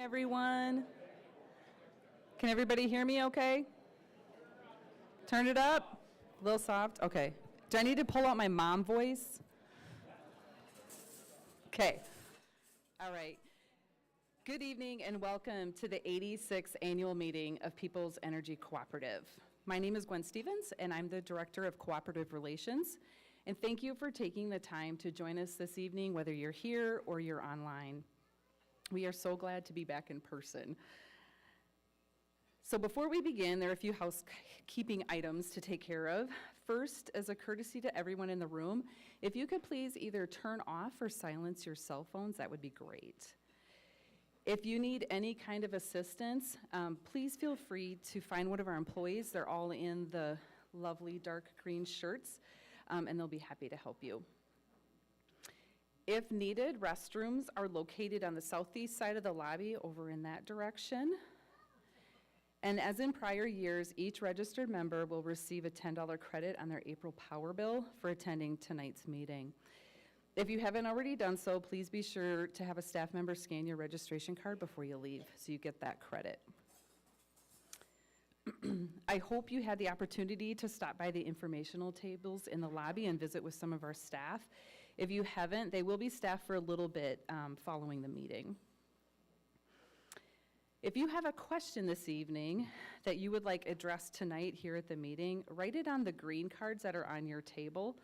Everyone. Can everybody hear me okay? Turn it up. A little soft. Okay. Do I need to pull out my mom voice? Okay. All right. Good evening and welcome to the 86th annual meeting of People's Energy Cooperative. My name is Gwen Stevens and I'm the Director of Cooperative Relations. And thank you for taking the time to join us this evening, whether you're here or you're online. We are so glad to be back in person. So before we begin, there are a few housekeeping items to take care of. First, as a courtesy to everyone in the room, if you could please either turn off or silence your cell phones, that would be great. If you need any kind of assistance, please feel free to find one of our employees. They're all in the lovely dark green shirts, and they'll be happy to help you. If needed, restrooms are located on the southeast side of the lobby over in that direction. And as in prior years, each registered member will receive a $10 credit on their April power bill for attending tonight's meeting. If you haven't already done so, please be sure to have a staff member scan your registration card before you leave so you get that credit. I hope you had the opportunity to stop by the informational tables in the lobby and visit with some of our staff. If you haven't, they will be staffed for a little bit following the meeting. If you have a question this evening that you would like addressed tonight here at the meeting, write it on the green cards that are on your table.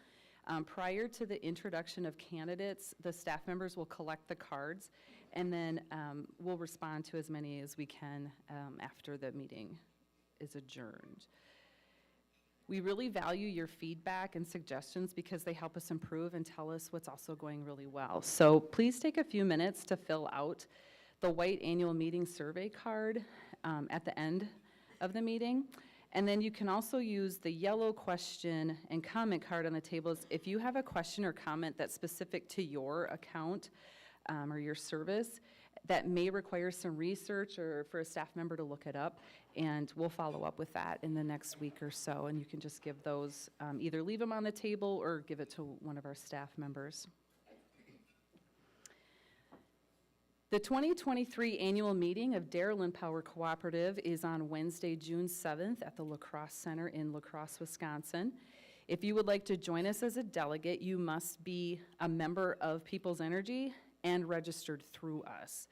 Prior to the introduction of candidates, the staff members will collect the cards and then we'll respond to as many as we can after the meeting is adjourned. We really value your feedback and suggestions because they help us improve and tell us what's also going really well. So please take a few minutes to fill out the white annual meeting survey card at the end of the meeting. And then you can also use the yellow question and comment card on the tables. If you have a question or comment that's specific to your account or your service that may require some research or for a staff member to look it up, and we'll follow up with that in the next week or so, and you can just give those, either leave them on the table or give it to one of our staff members. The 2023 annual meeting of Darylyn Power Cooperative is on Wednesday, June 7th at the La Crosse Center in La Crosse, Wisconsin. If you would like to join us as a delegate, you must be a member of People's Energy and registered through us.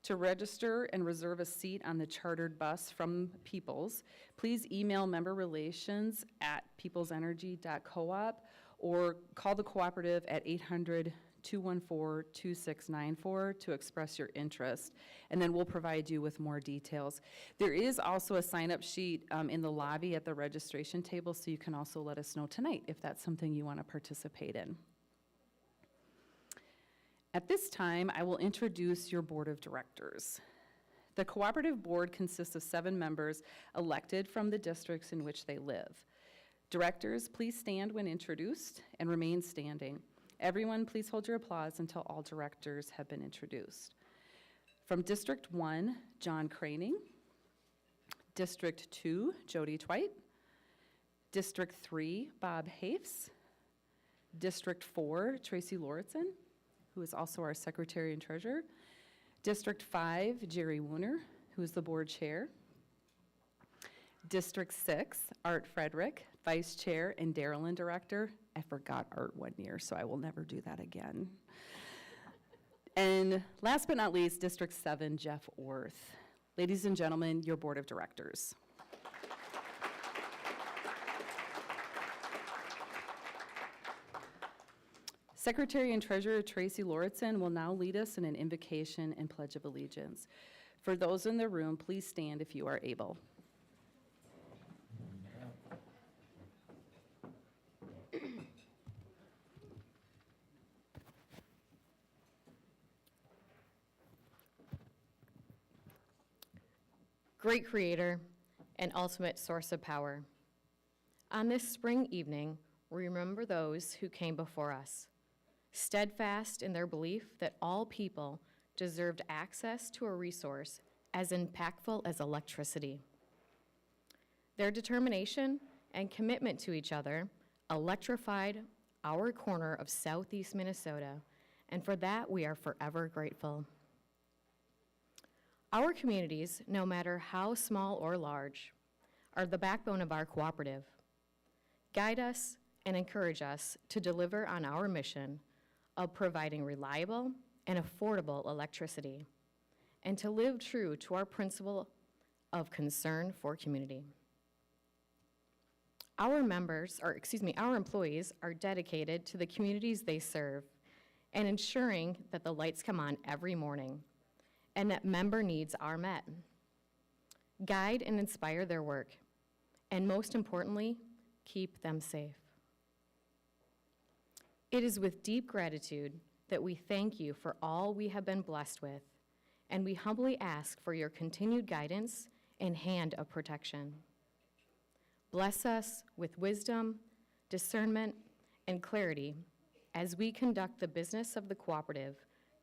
To register and reserve a seat on the chartered bus from Peoples, please email memberrelations@peoplesenergy.coop or call the cooperative at 800-214-2694 to express your interest, and then we'll provide you with more details. There is also a sign-up sheet in the lobby at the registration table, so you can also let us know tonight if that's something you want to participate in. At this time, I will introduce your board of directors. The cooperative board consists of 7 members elected from the districts in which they live. Directors, please stand when introduced and remain standing. Everyone, please hold your applause until all directors have been introduced. From District 1, John Craning. District 2, Jody Twite. District 3, Bob Hafes. District 4, Tracy Lauritsen, who is also our Secretary and Treasurer. District 5, Jerry Wooner, who is the board chair. District 6, Art Frederick, Vice Chair and Darylyn Director. I forgot Art one year, so I will never do that again. And last but not least, District 7, Jeff Orth. Ladies and gentlemen, your board of directors. Secretary and Treasurer Tracy Lauritsen will now lead us in an invocation and pledge of allegiance. For those in the room, please stand if you are able. Great Creator and ultimate source of power. On this spring evening, we remember those who came before us, steadfast in their belief that all people deserved access to a resource as impactful as electricity. Their determination and commitment to each other electrified our corner of southeast Minnesota, and for that we are forever grateful. Our communities, no matter how small or large, are the backbone of our cooperative. Guide us and encourage us to deliver on our mission of providing reliable and affordable electricity, and to live true to our principle of concern for community. Our employees are dedicated to the communities they serve and ensuring that the lights come on every morning and that member needs are met. Guide and inspire their work, and most importantly, keep them safe. It is with deep gratitude that we thank you for all we have been blessed with, and we humbly ask for your continued guidance and hand of protection. Bless us with wisdom, discernment, and clarity as we conduct the business of the cooperative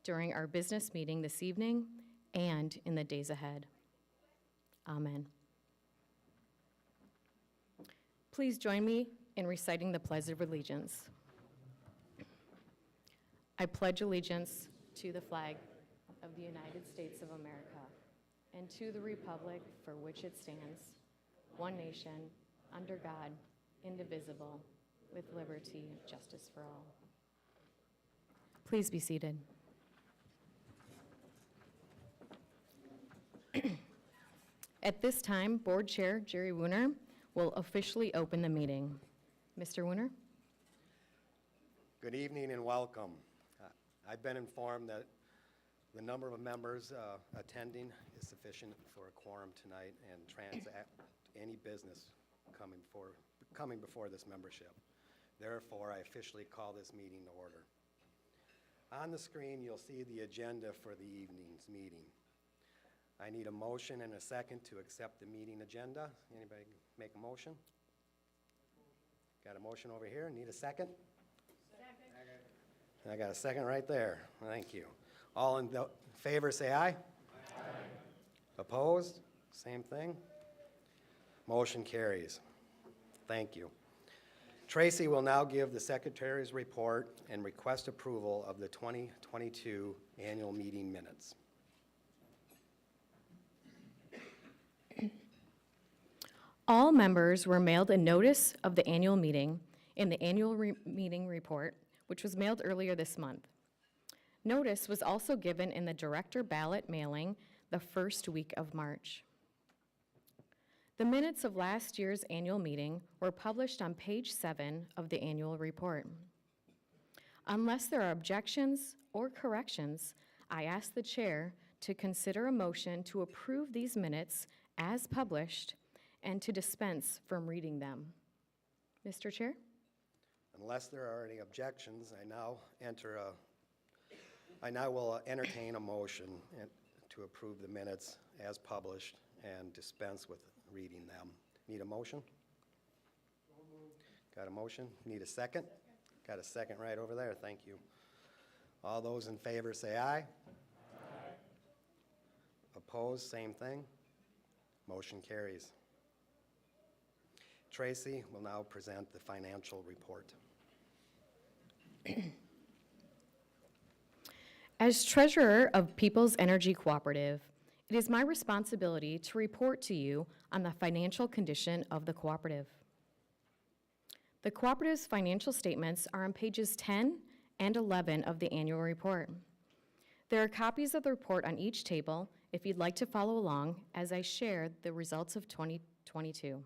during our business meeting this evening and in the days ahead. Amen. Please join me in reciting the Pledge of Allegiance. I pledge allegiance to the flag of the United States of America and to the republic for which it stands, one nation, under God, indivisible, with liberty and justice for all. Please be seated. At this time, Board Chair Jerry Wooner will officially open the meeting. Mr. Wooner? Good evening and welcome. I've been informed that the number of members attending is sufficient for a quorum tonight and transact any business coming before this membership. Therefore, I officially call this meeting to order. On the screen, you'll see the agenda for the evening's meeting. I need a motion and a second to accept the meeting agenda. Anybody make a motion? Got a motion over here. Need a second? Second. I got a second right there. Thank you. All in favor say aye. Aye. Opposed? Same thing. Motion carries. Thank you. Tracy will now give the Secretary's report and request approval of the 2022 annual meeting minutes. All members were mailed a notice of the annual meeting in the annual meeting report, which was mailed earlier this month. Notice was also given in the director ballot mailing the first week of March. The minutes of last year's annual meeting were published on page 7 of the annual report. Unless there are objections or corrections, I ask the chair to consider a motion to approve these minutes as published and to dispense from reading them. Mr. Chair? Unless there are any objections, I now will entertain a motion to approve the minutes as published and dispense with reading them. Need a motion? Got a motion? Need a second? Got a second right over there. Thank you. All those in favor say aye. Aye. Opposed, same thing. Motion carries. Tracy will now present the financial report. As treasurer of People's Energy Cooperative, it is my responsibility to report to you on the financial condition of the cooperative. The cooperative's financial statements are on pages 10 and 11 of the annual report. There are copies of the report on each table if you'd like to follow along as I share the results of 2022.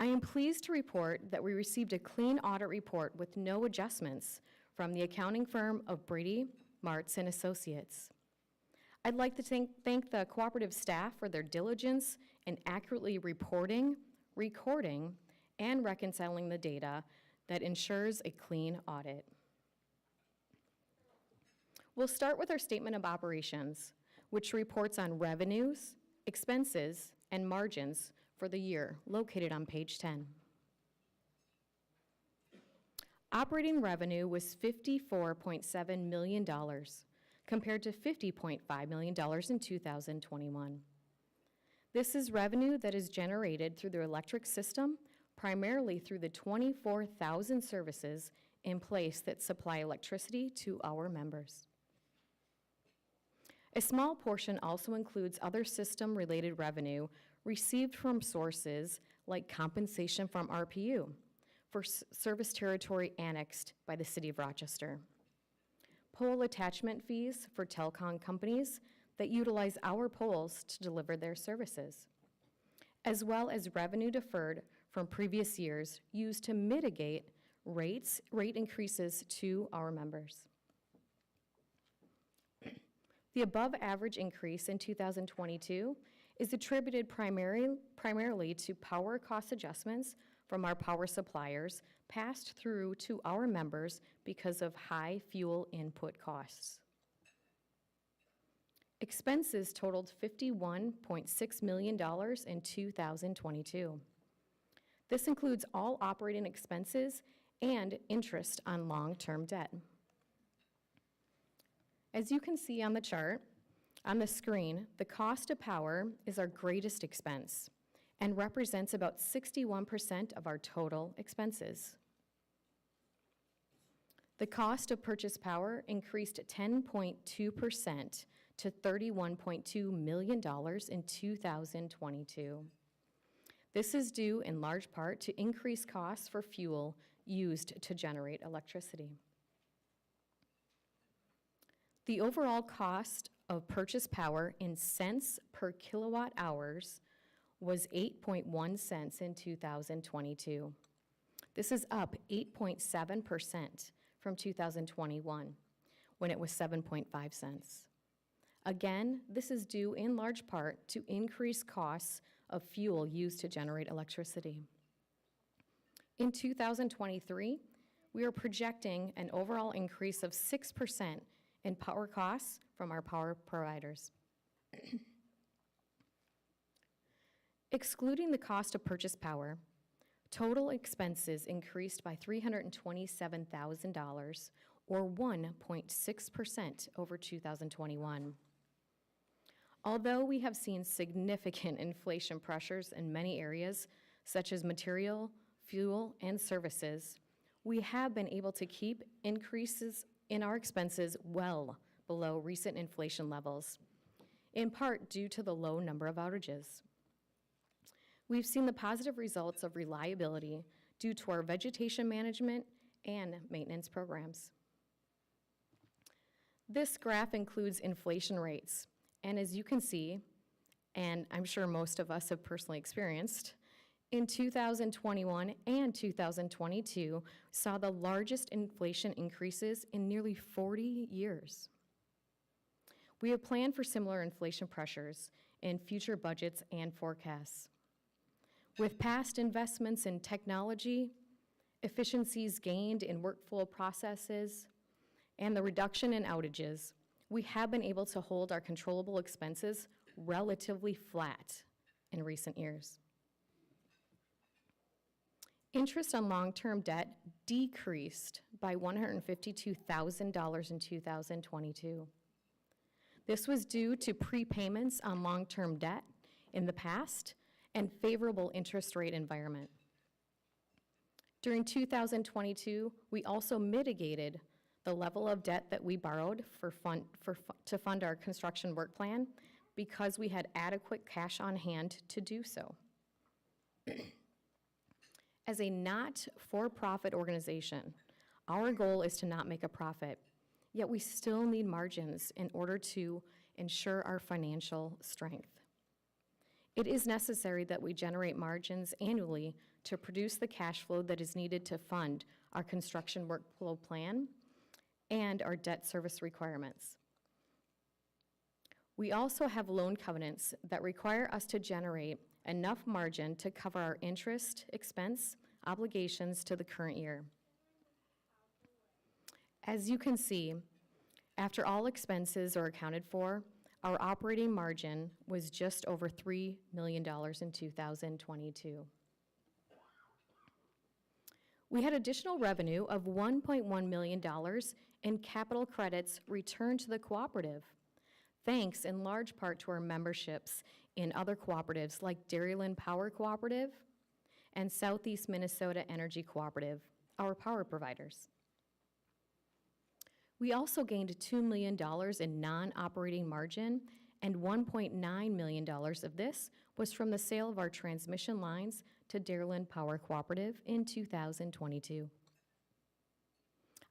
I am pleased to report that we received a clean audit report with no adjustments from the accounting firm of Brady, Martz & Associates. I'd like to thank the cooperative staff for their diligence in accurately reporting, recording, and reconciling the data that ensures a clean audit. We'll start with our statement of operations, which reports on revenues, expenses, and margins for the year, located on page 10. Operating revenue was $54.7 million, compared to $50.5 million in 2021. This is revenue that is generated through the electric system, primarily through the 24,000 services in place that supply electricity to our members. A small portion also includes other system-related revenue received from sources like compensation from RPU for service territory annexed by the City of Rochester, pole attachment fees for telecom companies that utilize our poles to deliver their services, as well as revenue deferred from previous years used to mitigate rate increases to our members. The above-average increase in 2022 is attributed primarily to power cost adjustments from our power suppliers passed through to our members because of high fuel input costs. Expenses totaled $51.6 million in 2022. This includes all operating expenses and interest on long-term debt. As you can see on the chart, on the screen, the cost of power is our greatest expense and represents about 61% of our total expenses. The cost of purchased power increased 10.2% to $31.2 million in 2022. This is due in large part to increased costs for fuel used to generate electricity. The overall cost of purchased power in cents per kilowatt hours was 8.1 cents in 2022. This is up 8.7% from 2021, when it was 7.5 cents. Again, this is due in large part to increased costs of fuel used to generate electricity. In 2023, we are projecting an overall increase of 6% in power costs from our power providers. Excluding the cost of purchased power, total expenses increased by $327,000, or 1.6% over 2021. Although we have seen significant inflation pressures in many areas, such as material, fuel, and services, we have been able to keep increases in our expenses well below recent inflation levels, in part due to the low number of outages. We've seen the positive results of reliability due to our vegetation management and maintenance programs. This graph includes inflation rates, and as you can see, and I'm sure most of us have personally experienced, in 2021 and 2022 saw the largest inflation increases in nearly 40 years. We have planned for similar inflation pressures in future budgets and forecasts. With past investments in technology, efficiencies gained in workflow processes, and the reduction in outages, we have been able to hold our controllable expenses relatively flat in recent years. Interest on long-term debt decreased by $152,000 in 2022. This was due to prepayments on long-term debt in the past and favorable interest rate environment. During 2022, we also mitigated the level of debt that we borrowed to fund our construction work plan because we had adequate cash on hand to do so. As a not-for-profit organization, our goal is to not make a profit, yet we still need margins in order to ensure our financial strength. It is necessary that we generate margins annually to produce the cash flow that is needed to fund our construction workflow plan and our debt service requirements. We also have loan covenants that require us to generate enough margin to cover our interest expense obligations to the current year. As you can see, after all expenses are accounted for, our operating margin was just over $3 million in 2022. We had additional revenue of $1.1 million in capital credits returned to the cooperative, thanks in large part to our memberships in other cooperatives like Dairyland Power Cooperative and Southeast Minnesota Energy Cooperative, our power providers. We also gained $2 million in non-operating margin, and $1.9 million of this was from the sale of our transmission lines to Dairyland Power Cooperative in 2022.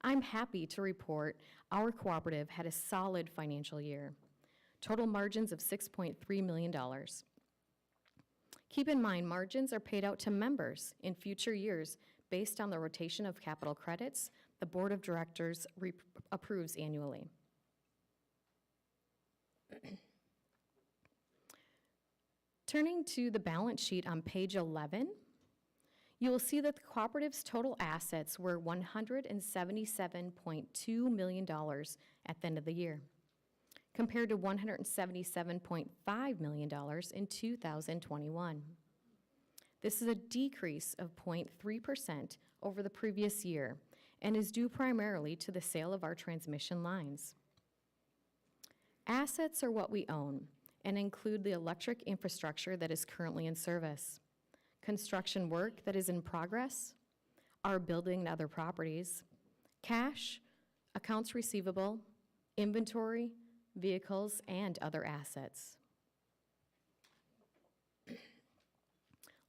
I'm happy to report our cooperative had a solid financial year. Total margins of $6.3 million. Keep in mind, margins are paid out to members in future years based on the rotation of capital credits the Board of Directors approves annually. Turning to the balance sheet on page 11, you will see that the cooperative's total assets were $177.2 million at the end of the year, compared to $177.5 million in 2021. This is a decrease of 0.3% over the previous year and is due primarily to the sale of our transmission lines. Assets are what we own and include the electric infrastructure that is currently in service, construction work that is in progress, our building and other properties, cash, accounts receivable, inventory, vehicles, and other assets.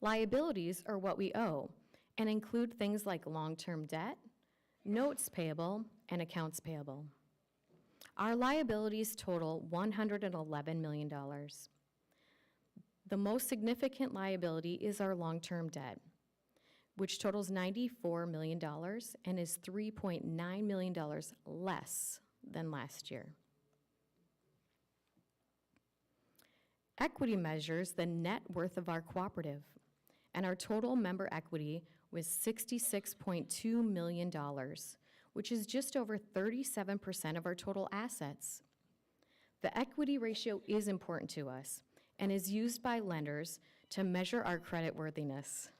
Liabilities are what we owe and include things like long-term debt, notes payable, and accounts payable. Our liabilities total $111 million. The most significant liability is our long-term debt, which totals $94 million and is $3.9 million less than last year. Equity measures the net worth of our cooperative, and our total member equity was $66.2 million, which is just over 37% of our total assets. The equity ratio is important to us and is used by lenders to measure our creditworthiness.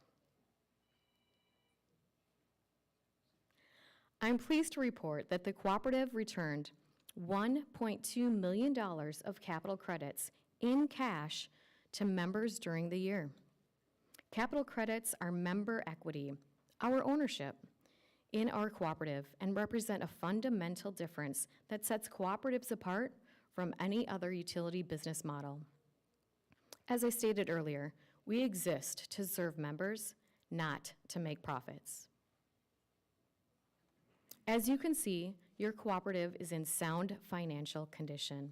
I'm pleased to report that the cooperative returned $1.2 million of capital credits in cash to members during the year. Capital credits are member equity, our ownership, in our cooperative and represent a fundamental difference that sets cooperatives apart from any other utility business model. As I stated earlier, we exist to serve members, not to make profits. As you can see, your cooperative is in sound financial condition.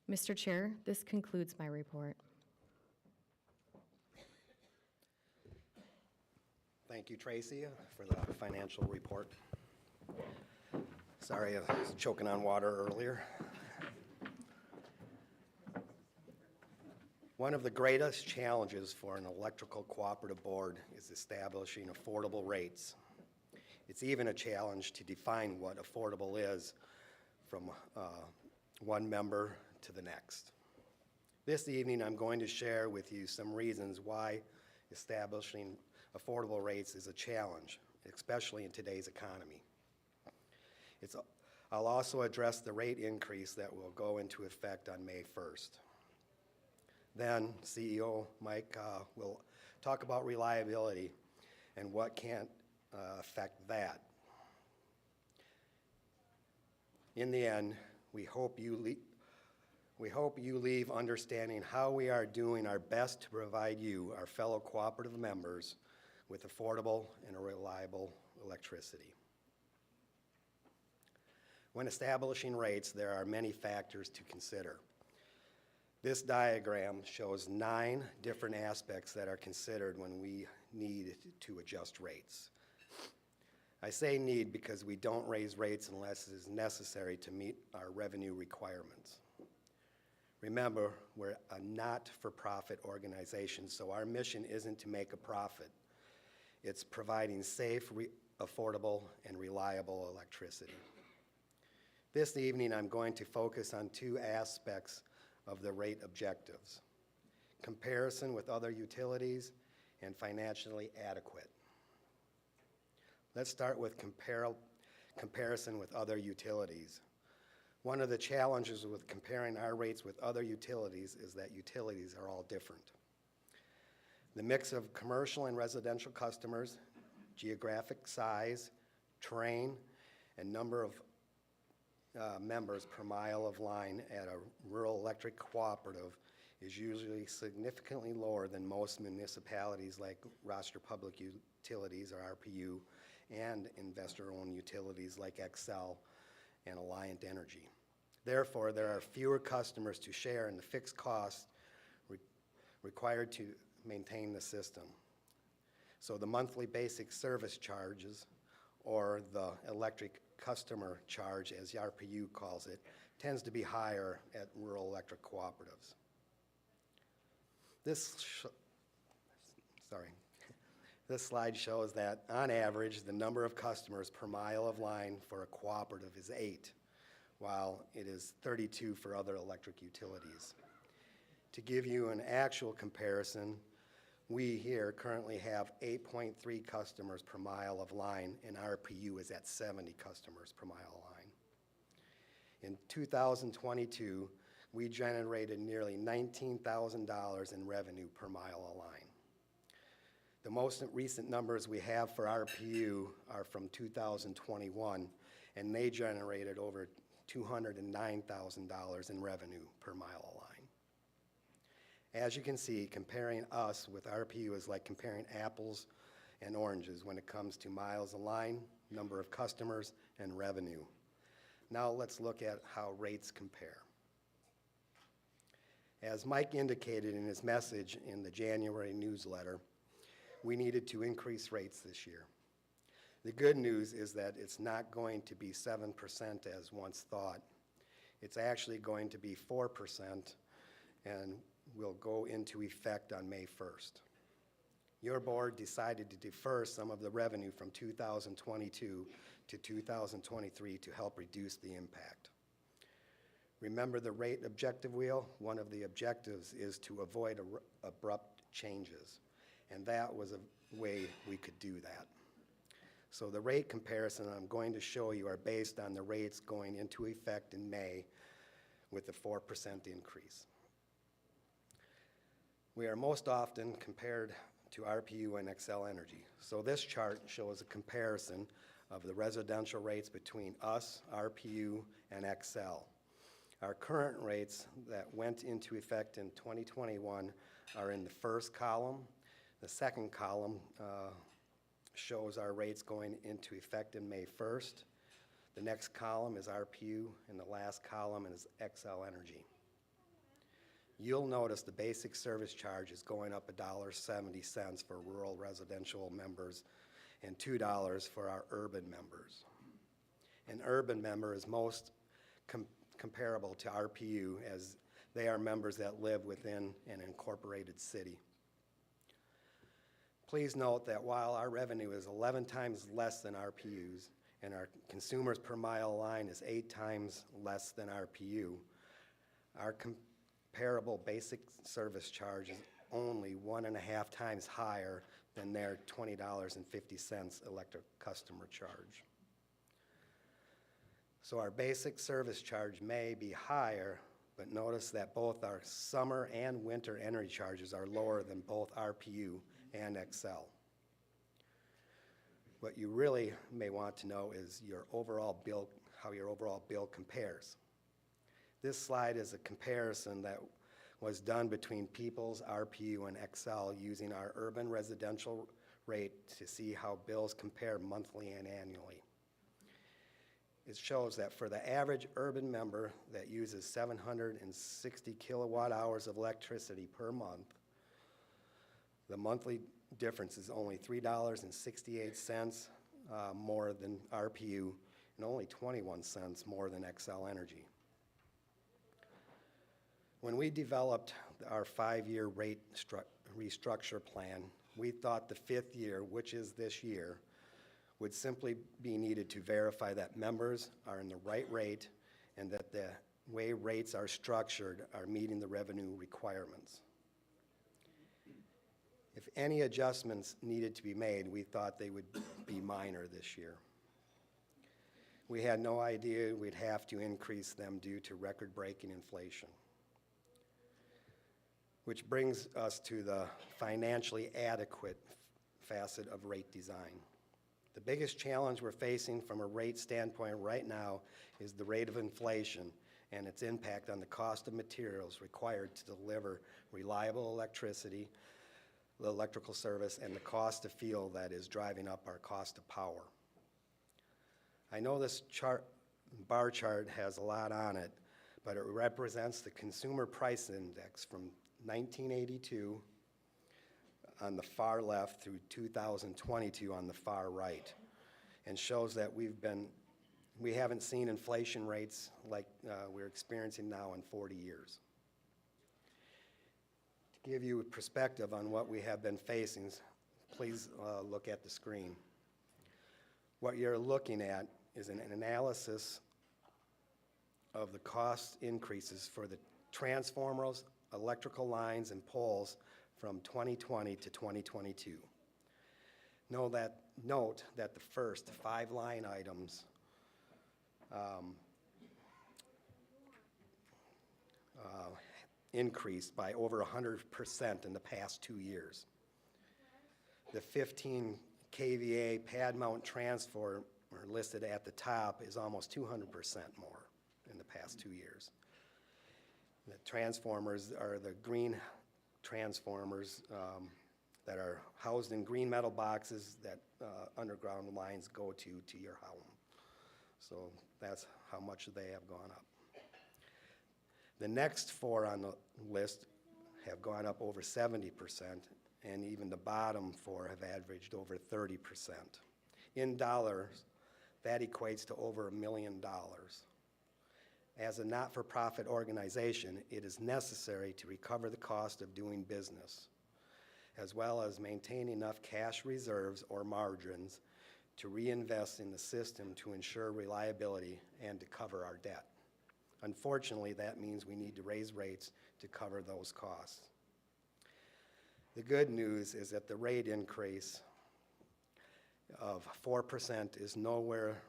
Mr. Chair, this concludes my report. Thank you, Tracy, for the financial report. Sorry, I was choking on water earlier. One of the greatest challenges for an electrical cooperative board is establishing affordable rates. It's even a challenge to define what affordable is from one member to the next. This evening, I'm going to share with you some reasons why establishing affordable rates is a challenge, especially in today's economy. I'll also address the rate increase that will go into effect on May 1st. Then CEO Mike will talk about reliability and what can affect that. In the end, we hope you leave understanding how we are doing our best to provide you, our fellow cooperative members, with affordable and reliable electricity. When establishing rates, there are many factors to consider. This diagram shows 9 different aspects that are considered when we need to adjust rates. I say need because we don't raise rates unless it is necessary to meet our revenue requirements. Remember, we're a not-for-profit organization, so our mission isn't to make a profit. It's providing safe, affordable, and reliable electricity. This evening, I'm going to focus on 2 aspects of the rate objectives: comparison with other utilities and financially adequate. Let's start with comparison with other utilities. One of the challenges with comparing our rates with other utilities is that utilities are all different. The mix of commercial and residential customers, geographic size, terrain, and number of members per mile of line at a rural electric cooperative is usually significantly lower than most municipalities like Rochester Public Utilities, or RPU, and investor-owned utilities like Xcel and Alliant Energy. Therefore, there are fewer customers to share in the fixed costs required to maintain the system. So the monthly basic service charges, or the electric customer charge, as the RPU calls it, tends to be higher at rural electric cooperatives. This slide shows that, on average, the number of customers per mile of line for a cooperative is 8, while it is 32 for other electric utilities. To give you an actual comparison, we here currently have 8.3 customers per mile of line, and RPU is at 70 customers per mile of line. In 2022, we generated nearly $19,000 in revenue per mile of line. The most recent numbers we have for RPU are from 2021, and they generated over $209,000 in revenue per mile of line. As you can see, comparing us with RPU is like comparing apples and oranges when it comes to miles of line, number of customers, and revenue. Now let's look at how rates compare. As Mike indicated in his message in the January newsletter, we needed to increase rates this year. The good news is that it's not going to be 7% as once thought. It's actually going to be 4%, and will go into effect on May 1st. Your board decided to defer some of the revenue from 2022 to 2023 to help reduce the impact. Remember the rate objective wheel? One of the objectives is to avoid abrupt changes, and that was a way we could do that. So the rate comparison I'm going to show you are based on the rates going into effect in May with the 4% increase. We are most often compared to RPU and Xcel Energy. So this chart shows a comparison of the residential rates between us, RPU, and Xcel. Our current rates that went into effect in 2021 are in the first column. The second column shows our rates going into effect in May 1st. The next column is RPU, and the last column is Xcel Energy. You'll notice the basic service charge is going up $1.70 for rural residential members and $2 for our urban members. An urban member is most comparable to RPU, as they are members that live within an incorporated city. Please note that while our revenue is 11 times less than RPU's and our consumers per mile line is 8 times less than RPU, our comparable basic service charge is only 1.5 times higher than their $20.50 electric customer charge. So our basic service charge may be higher, but notice that both our summer and winter energy charges are lower than both RPU and Xcel. What you really may want to know is your overall bill, how your overall bill compares. This slide is a comparison that was done between Peoples, RPU, and Xcel using our urban residential rate to see how bills compare monthly and annually. It shows that for the average urban member that uses 760 kilowatt hours of electricity per month, the monthly difference is only $3.68 more than RPU and only 21 cents more than Xcel Energy. When we developed our 5-year rate restructure plan, we thought the 5th year, which is this year, would simply be needed to verify that members are in the right rate and that the way rates are structured are meeting the revenue requirements. If any adjustments needed to be made, we thought they would be minor this year. We had no idea we'd have to increase them due to record-breaking inflation. Which brings us to the financially adequate facet of rate design. The biggest challenge we're facing from a rate standpoint right now is the rate of inflation and its impact on the cost of materials required to deliver reliable electricity, the electrical service, and the cost of fuel that is driving up our cost of power. I know this bar chart has a lot on it, but it represents the Consumer Price Index from 1982 on the far left through 2022 on the far right, and shows that we haven't seen inflation rates like we're experiencing now in 40 years. To give you a perspective on what we have been facing, please look at the screen. What you're looking at is an analysis of the cost increases for the transformers, electrical lines, and poles from 2020 to 2022. Note that the first 5 line items increased by over 100% in the past 2 years. The 15 kVA pad mount transformer listed at the top is almost 200% more in the past 2 years. The transformers are the green transformers that are housed in green metal boxes that underground lines go to your home. So that's how much they have gone up. The next 4 on the list have gone up over 70%, and even the bottom 4 have averaged over 30%. In dollars, that equates to over $1 million. As a not-for-profit organization, it is necessary to recover the cost of doing business, as well as maintain enough cash reserves or margins to reinvest in the system to ensure reliability and to cover our debt. Unfortunately, that means we need to raise rates to cover those costs. The good news is that the rate increase of 4% is nowhere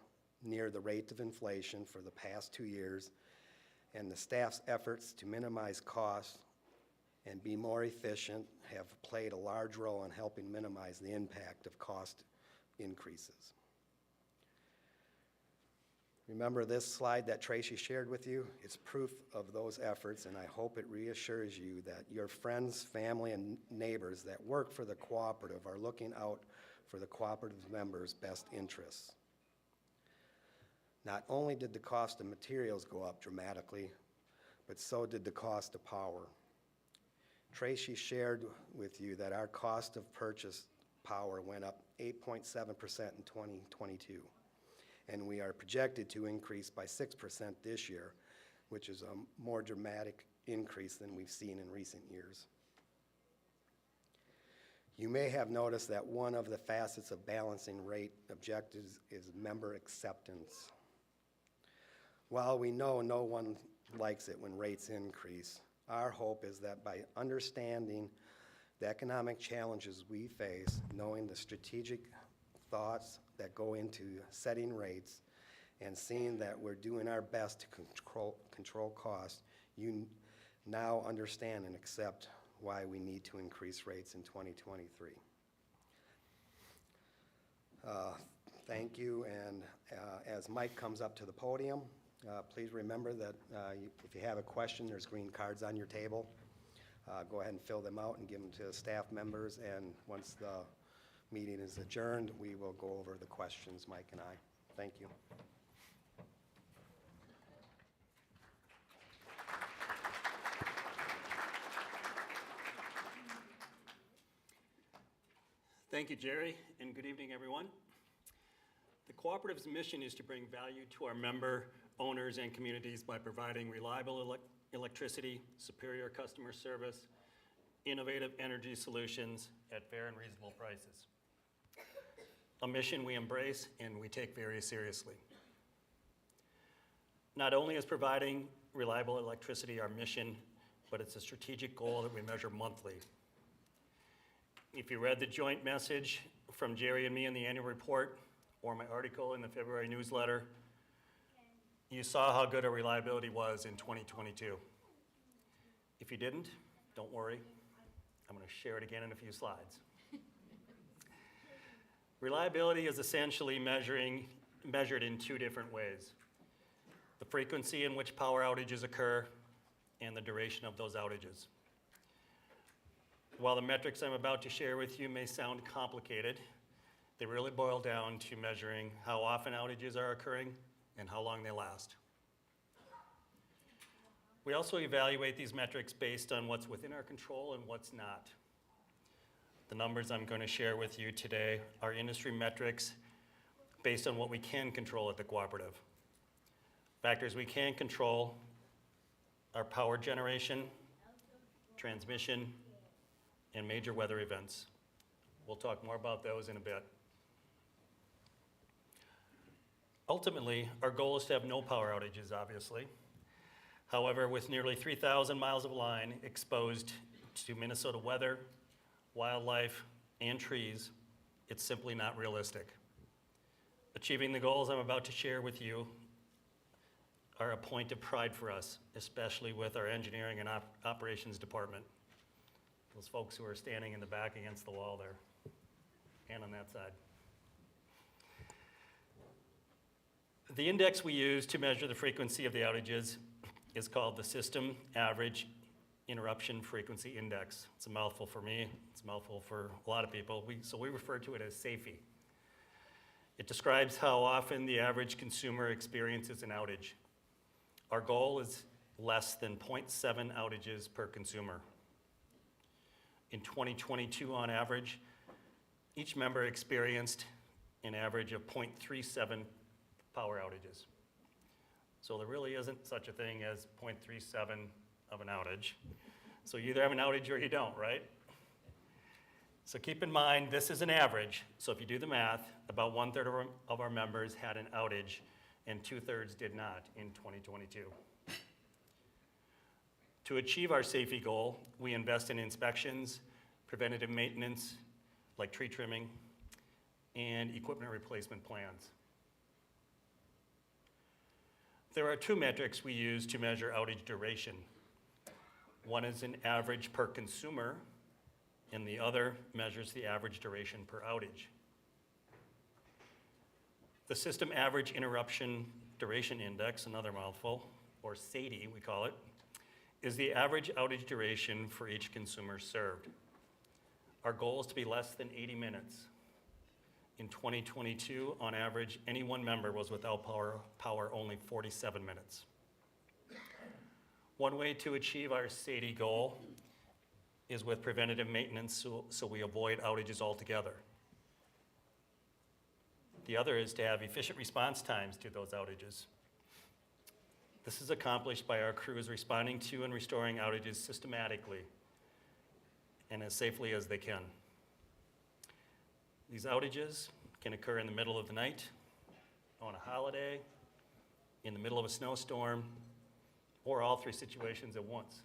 near the rate of inflation for the past 2 years, and the staff's efforts to minimize costs and be more efficient have played a large role in helping minimize the impact of cost increases. Remember this slide that Tracy shared with you? It's proof of those efforts, and I hope it reassures you that your friends, family, and neighbors that work for the cooperative are looking out for the cooperative members' best interests. Not only did the cost of materials go up dramatically, but so did the cost of power. Tracy shared with you that our cost of purchase power went up 8.7% in 2022, and we are projected to increase by 6% this year, which is a more dramatic increase than we've seen in recent years. You may have noticed that one of the facets of balancing rate objectives is member acceptance. While we know no one likes it when rates increase, our hope is that by understanding the economic challenges we face, knowing the strategic thoughts that go into setting rates, and seeing that we're doing our best to control costs, you now understand and accept why we need to increase rates in 2023. Thank you, and as Mike comes up to the podium, please remember that if you have a question, there's green cards on your table. Go ahead and fill them out and give them to staff members, and once the meeting is adjourned, we will go over the questions, Mike and I. Thank you. Thank you, Jerry, and good evening, everyone. The Cooperative's mission is to bring value to our member, owners, and communities by providing reliable electricity, superior customer service, innovative energy solutions at fair and reasonable prices. A mission we embrace and we take very seriously. Not only is providing reliable electricity our mission, but it's a strategic goal that we measure monthly. If you read the joint message from Jerry and me in the annual report, or my article in the February newsletter, you saw how good our reliability was in 2022. If you didn't, don't worry. I'm going to share it again in a few slides. Reliability is essentially measured in two different ways: the frequency in which power outages occur and the duration of those outages. While the metrics I'm about to share with you may sound complicated, they really boil down to measuring how often outages are occurring and how long they last. We also evaluate these metrics based on what's within our control and what's not. The numbers I'm going to share with you today are industry metrics based on what we can control at the Cooperative. Factors we can control are power generation, transmission, and major weather events. We'll talk more about those in a bit. Ultimately, our goal is to have no power outages, obviously. However, with nearly 3,000 miles of line exposed to Minnesota weather, wildlife, and trees, it's simply not realistic. Achieving the goals I'm about to share with you are a point of pride for us, especially with our engineering and operations department. Those folks who are standing in the back against the wall there, and on that side. The index we use to measure the frequency of the outages is called the System Average Interruption Frequency Index. It's a mouthful for me, it's a mouthful for a lot of people, so we refer to it as SAFE. It describes how often the average consumer experiences an outage. Our goal is less than 0.7 outages per consumer. In 2022, on average, each member experienced an average of 0.37 power outages. So there really isn't such a thing as 0.37 of an outage. So you either have an outage or you don't, right? So keep in mind, this is an average. So if you do the math, about 1/3 of our members had an outage and 2/3 did not in 2022. To achieve our safety goal, we invest in inspections, preventative maintenance, like tree trimming, and equipment replacement plans. There are two metrics we use to measure outage duration. One is an average per consumer, and the other measures the average duration per outage. The System Average Interruption Duration Index, another mouthful, or SAIDI we call it, is the average outage duration for each consumer served. Our goal is to be less than 80 minutes. In 2022, on average, any one member was without power only 47 minutes. One way to achieve our SAIDI goal is with preventative maintenance, so we avoid outages altogether. The other is to have efficient response times to those outages. This is accomplished by our crews responding to and restoring outages systematically and as safely as they can. These outages can occur in the middle of the night, on a holiday, in the middle of a snowstorm, or all three situations at once.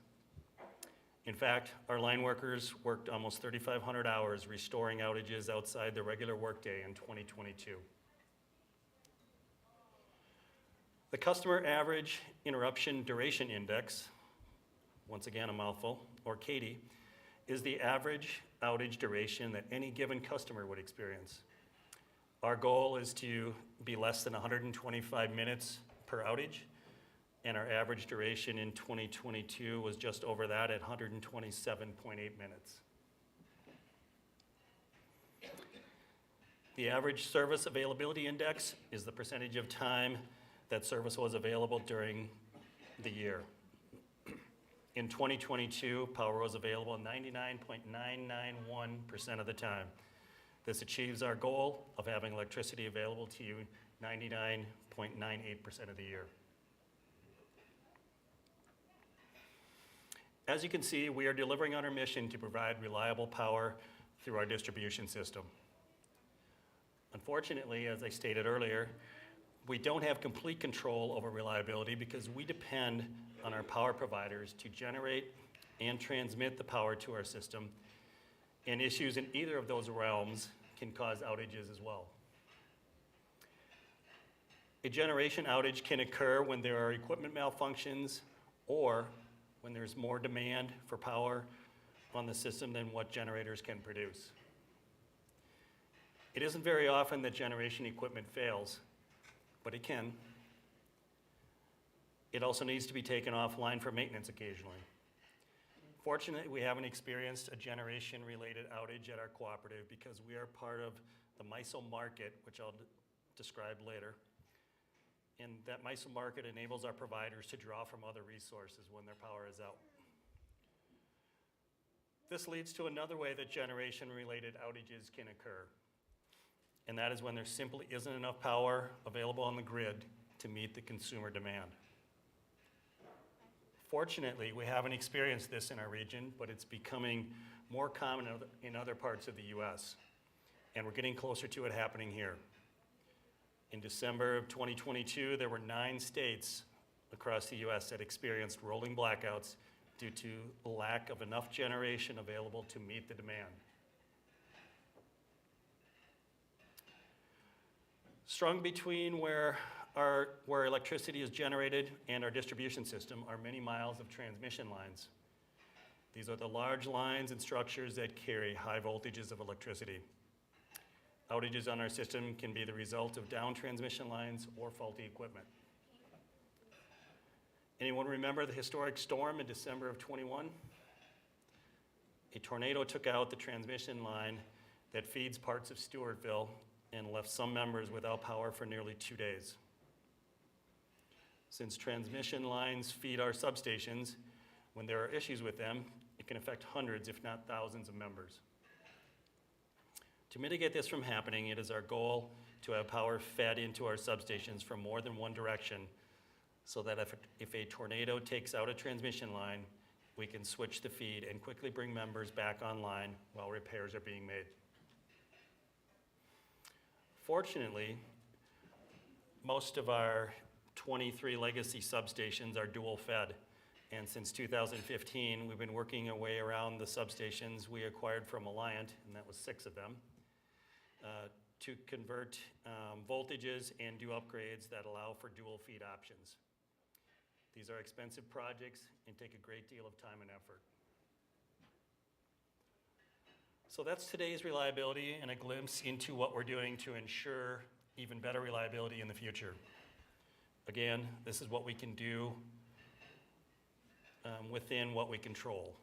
In fact, our line workers worked almost 3,500 hours restoring outages outside the regular workday in 2022. The Customer Average Interruption Duration Index, once again a mouthful, or CAIDI, is the average outage duration that any given customer would experience. Our goal is to be less than 125 minutes per outage, and our average duration in 2022 was just over that at 127.8 minutes. The average service availability index is the percentage of time that service was available during the year. In 2022, power was available 99.991% of the time. This achieves our goal of having electricity available to you 99.98% of the year. As you can see, we are delivering on our mission to provide reliable power through our distribution system. Unfortunately, as I stated earlier, we don't have complete control over reliability because we depend on our power providers to generate and transmit the power to our system, and issues in either of those realms can cause outages as well. A generation outage can occur when there are equipment malfunctions or when there's more demand for power on the system than what generators can produce. It isn't very often that generation equipment fails, but it can. It also needs to be taken offline for maintenance occasionally. Fortunately, we haven't experienced a generation-related outage at our cooperative because we are part of the MISO market, which I'll describe later. And that MISO market enables our providers to draw from other resources when their power is out. This leads to another way that generation-related outages can occur, and that is when there simply isn't enough power available on the grid to meet the consumer demand. Fortunately, we haven't experienced this in our region, but it's becoming more common in other parts of the US, and we're getting closer to it happening here. In December of 2022, there were 9 states across the US that experienced rolling blackouts due to a lack of enough generation available to meet the demand. Strung between where electricity is generated and our distribution system are many miles of transmission lines. These are the large lines and structures that carry high voltages of electricity. Outages on our system can be the result of down transmission lines or faulty equipment. Anyone remember the historic storm in December of 21? A tornado took out the transmission line that feeds parts of Stewartville and left some members without power for nearly 2 days. Since transmission lines feed our substations, when there are issues with them, it can affect hundreds, if not thousands of members. To mitigate this from happening, it is our goal to have power fed into our substations from more than one direction, so that if a tornado takes out a transmission line, we can switch the feed and quickly bring members back online while repairs are being made. Fortunately, most of our 23 legacy substations are dual fed, and since 2015, we've been working our way around the substations we acquired from Alliant, and that was 6 of them, to convert voltages and do upgrades that allow for dual feed options. These are expensive projects and take a great deal of time and effort. So that's today's reliability and a glimpse into what we're doing to ensure even better reliability in the future. Again, this is what we can do within what we control.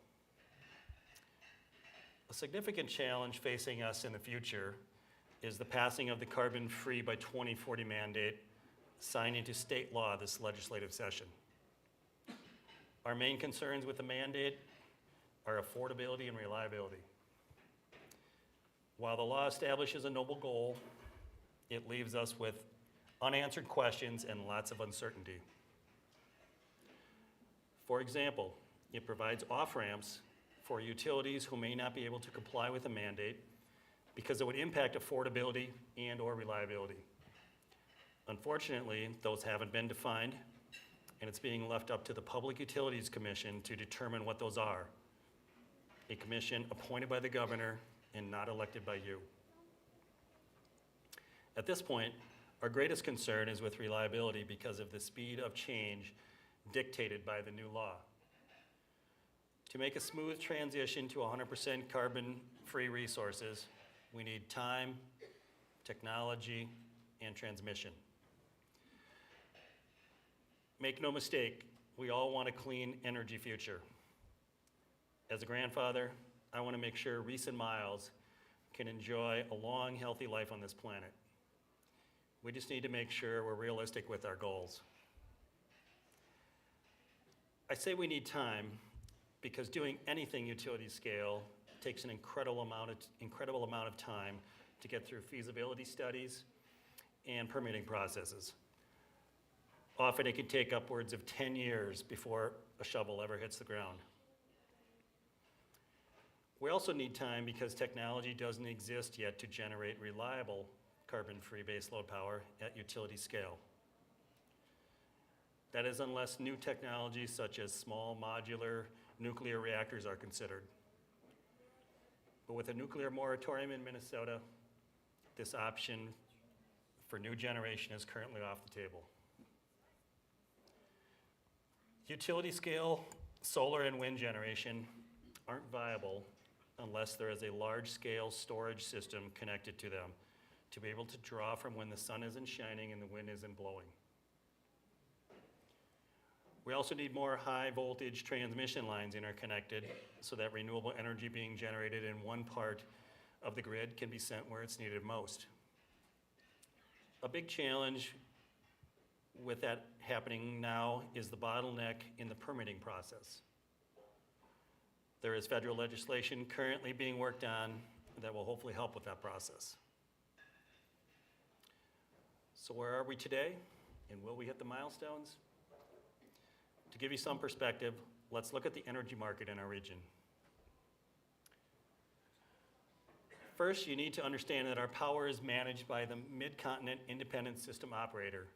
A significant challenge facing us in the future is the passing of the carbon-free by 2040 mandate signed into state law this legislative session. Our main concerns with the mandate are affordability and reliability. While the law establishes a noble goal, it leaves us with unanswered questions and lots of uncertainty. For example, it provides off-ramps for utilities who may not be able to comply with the mandate because it would impact affordability and/or reliability. Unfortunately, those haven't been defined, and it's being left up to the Public Utilities Commission to determine what those are, a commission appointed by the governor and not elected by you. At this point, our greatest concern is with reliability because of the speed of change dictated by the new law. To make a smooth transition to 100% carbon-free resources, we need time, technology, and transmission. Make no mistake, we all want a clean energy future. As a grandfather, I want to make sure Reese and Miles can enjoy a long, healthy life on this planet. We just need to make sure we're realistic with our goals. I say we need time because doing anything utility scale takes an incredible amount of time to get through feasibility studies and permitting processes. Often it can take upwards of 10 years before a shovel ever hits the ground. We also need time because technology doesn't exist yet to generate reliable carbon-free baseload power at utility scale. That is unless new technologies such as small modular nuclear reactors are considered. But with a nuclear moratorium in Minnesota, this option for new generation is currently off the table. Utility scale solar and wind generation aren't viable unless there is a large-scale storage system connected to them, to be able to draw from when the sun isn't shining and the wind isn't blowing. We also need more high voltage transmission lines interconnected so that renewable energy being generated in one part of the grid can be sent where it's needed most. A big challenge with that happening now is the bottleneck in the permitting process. There is federal legislation currently being worked on that will hopefully help with that process. So where are we today, and will we hit the milestones? To give you some perspective, let's look at the energy market in our region. First, you need to understand that our power is managed by the Mid-Continent Independent System Operator,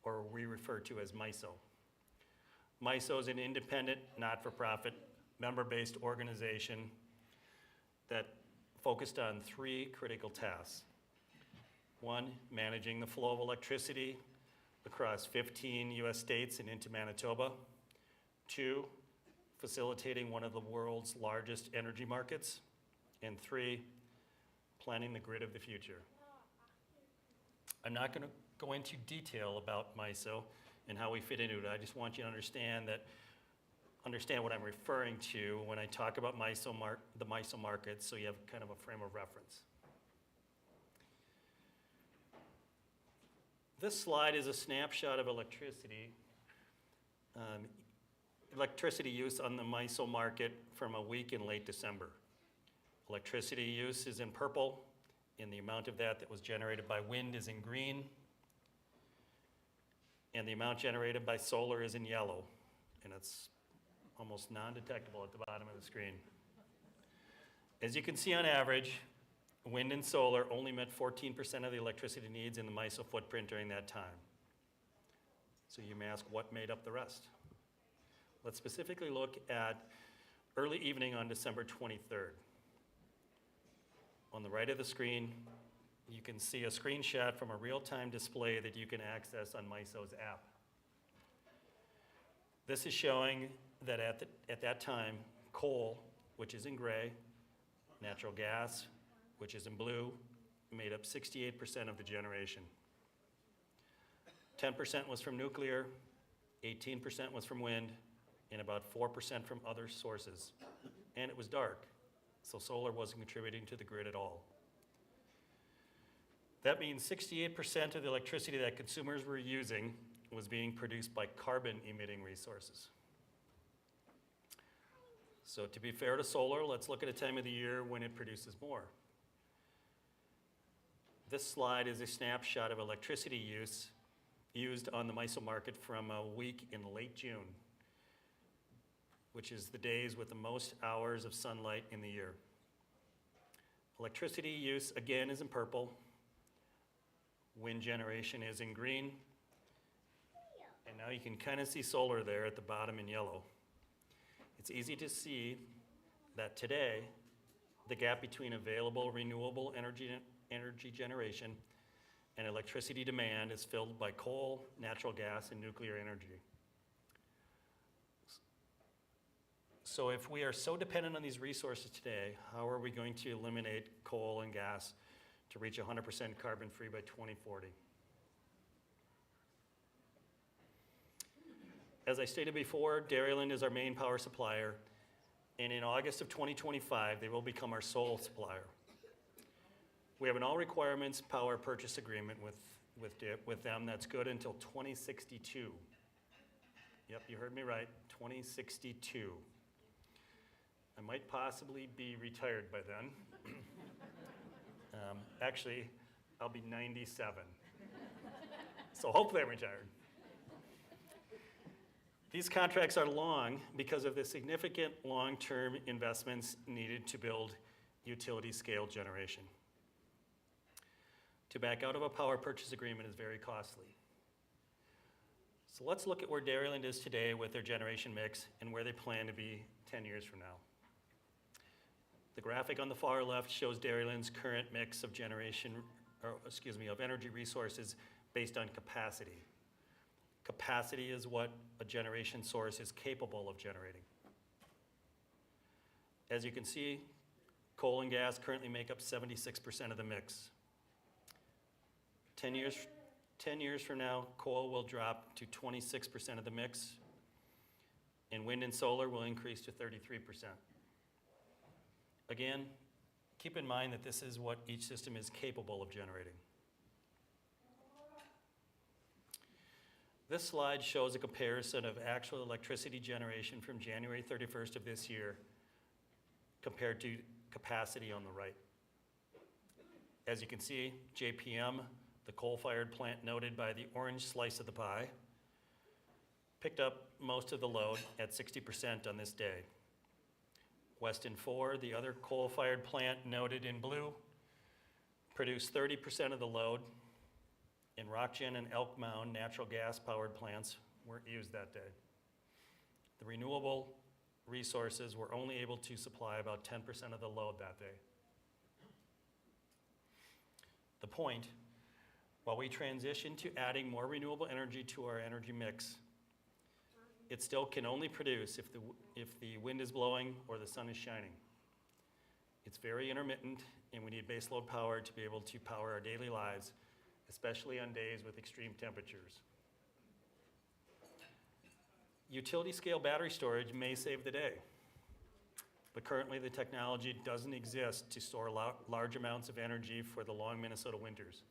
or we refer to as MISO. MISO is an independent, not-for-profit, member-based organization that focused on 3 critical tasks. 1, managing the flow of electricity across 15 US states and into Manitoba. 2, facilitating one of the world's largest energy markets. And 3, planning the grid of the future. I'm not going to go into detail about MISO and how we fit into it. I just want you to understand what I'm referring to when I talk about the MISO market, so you have kind of a frame of reference. This slide is a snapshot of electricity use on the MISO market from a week in late December. Electricity use is in purple, and the amount of that was generated by wind is in green, and the amount generated by solar is in yellow, and it's almost non-detectable at the bottom of the screen. As you can see, on average, wind and solar only met 14% of the electricity needs in the MISO footprint during that time. So you may ask, what made up the rest? Let's specifically look at early evening on December 23rd. On the right of the screen, you can see a screenshot from a real-time display that you can access on MISO's app. This is showing that at that time, coal, which is in gray, natural gas, which is in blue, made up 68% of the generation. 10% was from nuclear, 18% was from wind, and about 4% from other sources. And it was dark, so solar wasn't contributing to the grid at all. That means 68% of the electricity that consumers were using was being produced by carbon-emitting resources. So to be fair to solar, let's look at a time of the year when it produces more. This slide is a snapshot of electricity use used on the MISO market from a week in late June, which is the days with the most hours of sunlight in the year. Electricity use, again, is in purple. Wind generation is in green. And now you can kind of see solar there at the bottom in yellow. It's easy to see that today, the gap between available renewable energy generation and electricity demand is filled by coal, natural gas, and nuclear energy. So if we are so dependent on these resources today, how are we going to eliminate coal and gas to reach 100% carbon-free by 2040? As I stated before, Dairyland is our main power supplier, and in August of 2025, they will become our sole supplier. We have an all-requirements power purchase agreement with them that's good until 2062. Yep, you heard me right, 2062. I might possibly be retired by then. Actually, I'll be 97. So hopefully I'm retired. These contracts are long because of the significant long-term investments needed to build utility-scale generation. To back out of a power purchase agreement is very costly. So let's look at where Dairyland is today with their generation mix and where they plan to be 10 years from now. The graphic on the far left shows Dairyland's current mix of of energy resources based on capacity. Capacity is what a generation source is capable of generating. As you can see, coal and gas currently make up 76% of the mix. 10 years from now, coal will drop to 26% of the mix, and wind and solar will increase to 33%. Again, keep in mind that this is what each system is capable of generating. This slide shows a comparison of actual electricity generation from January 31st of this year compared to capacity on the right. As you can see, JPM, the coal-fired plant noted by the orange slice of the pie, picked up most of the load at 60% on this day. Weston 4, the other coal-fired plant noted in blue, produced 30% of the load, and Rockgen and Elk Mound natural gas-powered plants weren't used that day. The renewable resources were only able to supply about 10% of the load that day. The point, while we transition to adding more renewable energy to our energy mix, it still can only produce if the wind is blowing or the sun is shining. It's very intermittent, and we need baseload power to be able to power our daily lives, especially on days with extreme temperatures. Utility-scale battery storage may save the day, but currently the technology doesn't exist to store large amounts of energy for the long Minnesota winters.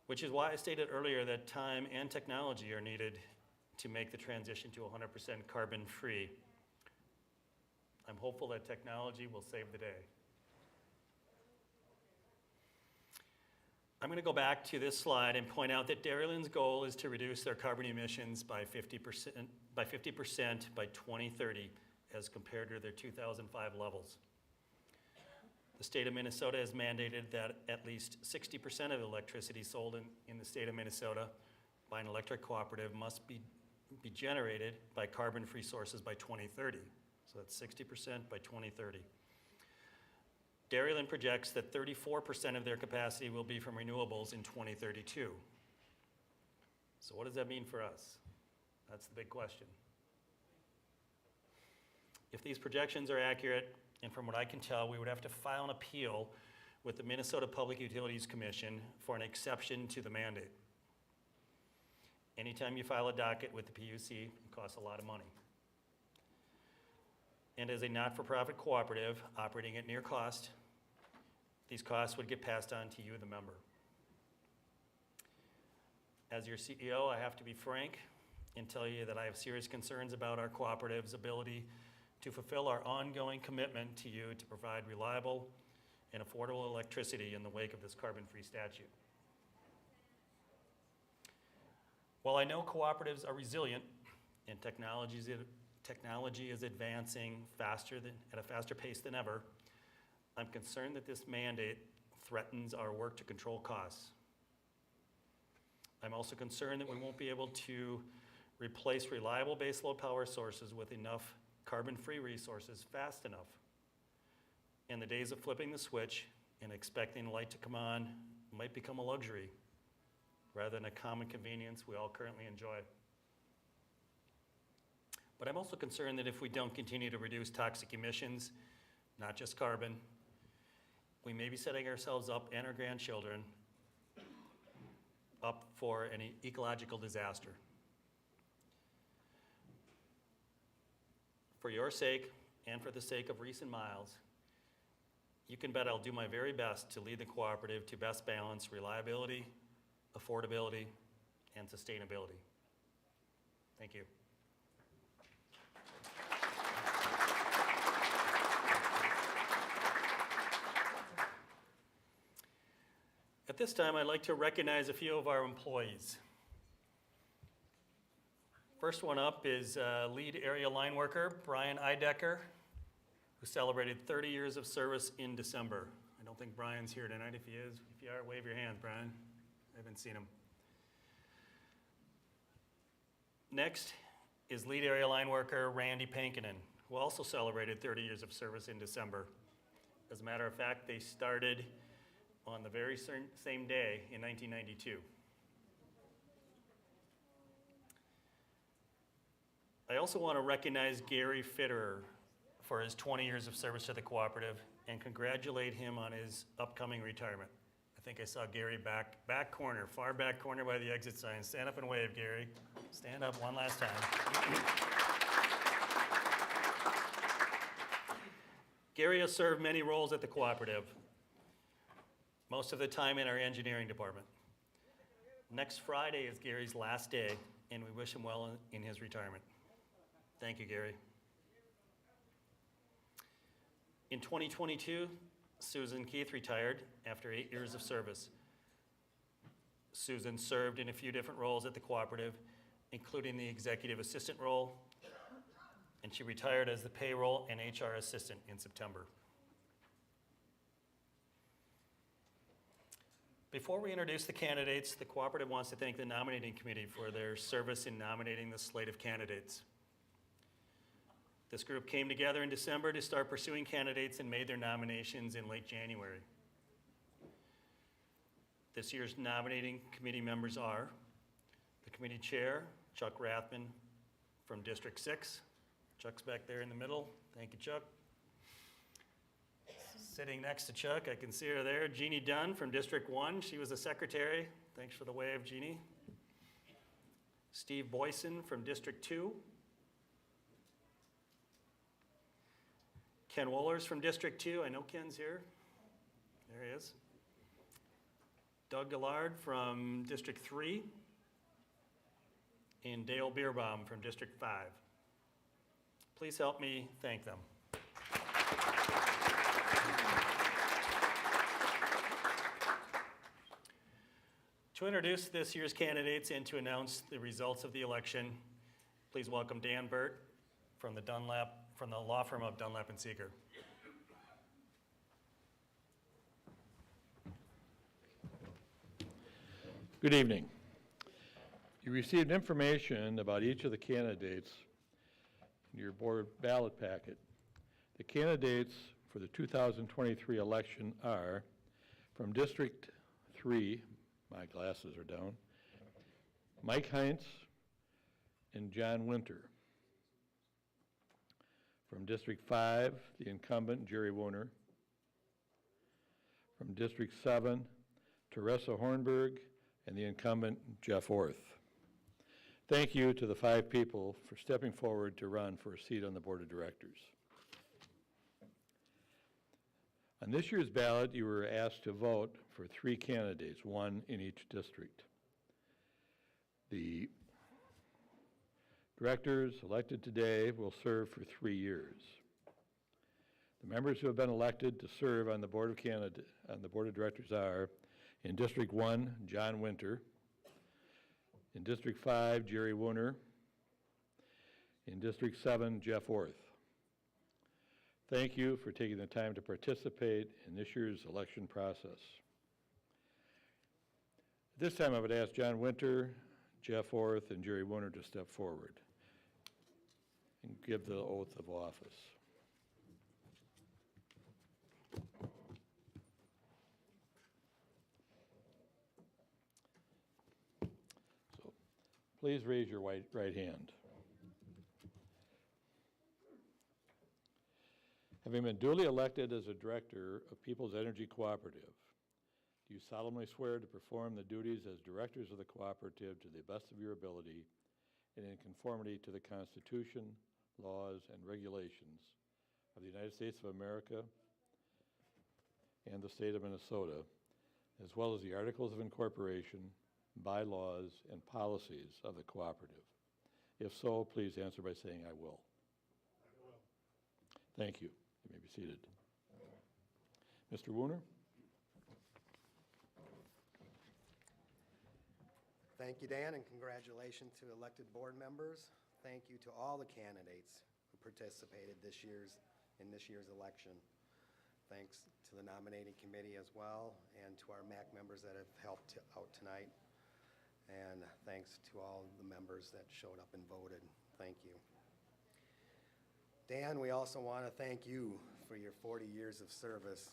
Which is why I stated earlier that time and technology are needed to make the transition to 100% carbon-free. I'm hopeful that technology will save the day. I'm going to go back to this slide and point out that Dairyland's goal is to reduce their carbon emissions by 50% by 2030 as compared to their 2005 levels. The state of Minnesota has mandated that at least 60% of the electricity sold in the state of Minnesota by an electric cooperative must be generated by carbon-free sources by 2030. So that's 60% by 2030. Dairyland projects that 34% of their capacity will be from renewables in 2032. So what does that mean for us? That's the big question. If these projections are accurate, and from what I can tell, we would have to file an appeal with the Minnesota Public Utilities Commission for an exception to the mandate. Anytime you file a docket with the PUC, it costs a lot of money. And as a not-for-profit cooperative operating at near cost, these costs would get passed on to you, the member. As your CEO, I have to be frank and tell you that I have serious concerns about our cooperative's ability to fulfill our ongoing commitment to you to provide reliable and affordable electricity in the wake of this carbon-free statute. While I know cooperatives are resilient and technology is advancing at a faster pace than ever, I'm concerned that this mandate threatens our work to control costs. I'm also concerned that we won't be able to replace reliable baseload power sources with enough carbon-free resources fast enough. And the days of flipping the switch and expecting the light to come on might become a luxury rather than a common convenience we all currently enjoy. But I'm also concerned that if we don't continue to reduce toxic emissions, not just carbon, we may be setting ourselves up and our grandchildren up for an ecological disaster. For your sake and for the sake of Reese and Miles, you can bet I'll do my very best to lead the cooperative to best balance reliability, affordability, and sustainability. Thank you. At this time, I'd like to recognize a few of our employees. First one up is lead area line worker, Brian Eidecker, who celebrated 30 years of service in December. I don't think Brian's here tonight. If he is, if you are, wave your hand, Brian. I haven't seen him. Next is lead area line worker, Randy Pankinen, who also celebrated 30 years of service in December. As a matter of fact, they started on the very same day in 1992. I also want to recognize Gary Fitterer for his 20 years of service to the cooperative and congratulate him on his upcoming retirement. I think I saw Gary back corner, far back corner by the exit sign. Stand up and wave, Gary. Stand up one last time. Gary has served many roles at the Cooperative, most of the time in our engineering department. Next Friday is Gary's last day, and we wish him well in his retirement. Thank you, Gary. In 2022, Susan Keith retired after 8 years of service. Susan served in a few different roles at the Cooperative, including the executive assistant role, and she retired as the payroll and HR assistant in September. Before we introduce the candidates, the Cooperative wants to thank the nominating committee for their service in nominating the slate of candidates. This group came together in December to start pursuing candidates and made their nominations in late January. This year's nominating committee members are the committee chair, Chuck Rathman from District 6. Chuck's back there in the middle. Thank you, Chuck. Sitting next to Chuck, I can see her there, Jeannie Dunn from District 1. She was the secretary. Thanks for the wave, Jeannie. Steve Boyson from District 2. Ken Wohlers from District 2. I know Ken's here. There he is. Doug Gillard from District 3. And Dale Bierbaum from District 5. Please help me thank them. To introduce this year's candidates and to announce the results of the election, please welcome Dan Burt from the law firm of Dunlap and Seeger. Good evening. You received information about each of the candidates in your board ballot packet. The candidates for the 2023 election are from District 3, my glasses are down, Mike Heinz and John Winter. From District 5, the incumbent, Jerry Woner. From District 7, Teresa Hornberg and the incumbent, Jeff Orth. Thank you to the 5 people for stepping forward to run for a seat on the Board of Directors. On this year's ballot, you were asked to vote for 3 candidates, 1 in each district. The directors elected today will serve for 3 years. The members who have been elected to serve on the Board of Directors are, in District 1, John Winter. In District 5, Jerry Woner. In District 7, Jeff Orth. Thank you for taking the time to participate in this year's election process. At this time, I would ask John Winter, Jeff Orth, and Jerry Woner to step forward and give the oath of office. So, please raise your right hand. Having been duly elected as a director of People's Energy Cooperative, do you solemnly swear to perform the duties as directors of the cooperative to the best of your ability and in conformity to the Constitution, laws, and regulations of the United States of America and the state of Minnesota, as well as the Articles of Incorporation, bylaws, and policies of the cooperative? If so, please answer by saying, I will. I will. Thank you. You may be seated. Mr. Woner? Thank you, Dan, and congratulations to elected board members. Thank you to all the candidates who participated in this year's election. Thanks to the nominating committee as well, and to our MAC members that have helped out tonight. And thanks to all the members that showed up and voted. Thank you. Dan, we also want to thank you for your 40 years of service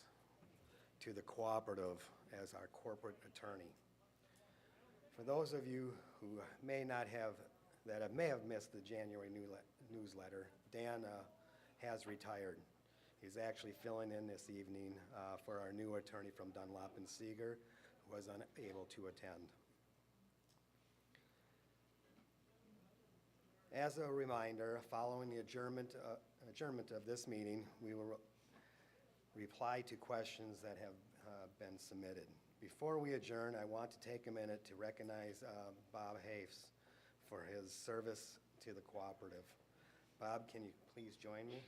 to the cooperative as our corporate attorney. For those of you who may have missed the January newsletter, Dan has retired. He's actually filling in this evening for our new attorney from Dunlop and Seeger, was unable to attend. As a reminder, following the adjournment of this meeting, we will reply to questions that have been submitted. Before we adjourn, I want to take a minute to recognize Bob Hafes for his service to the cooperative. Bob, can you please join me?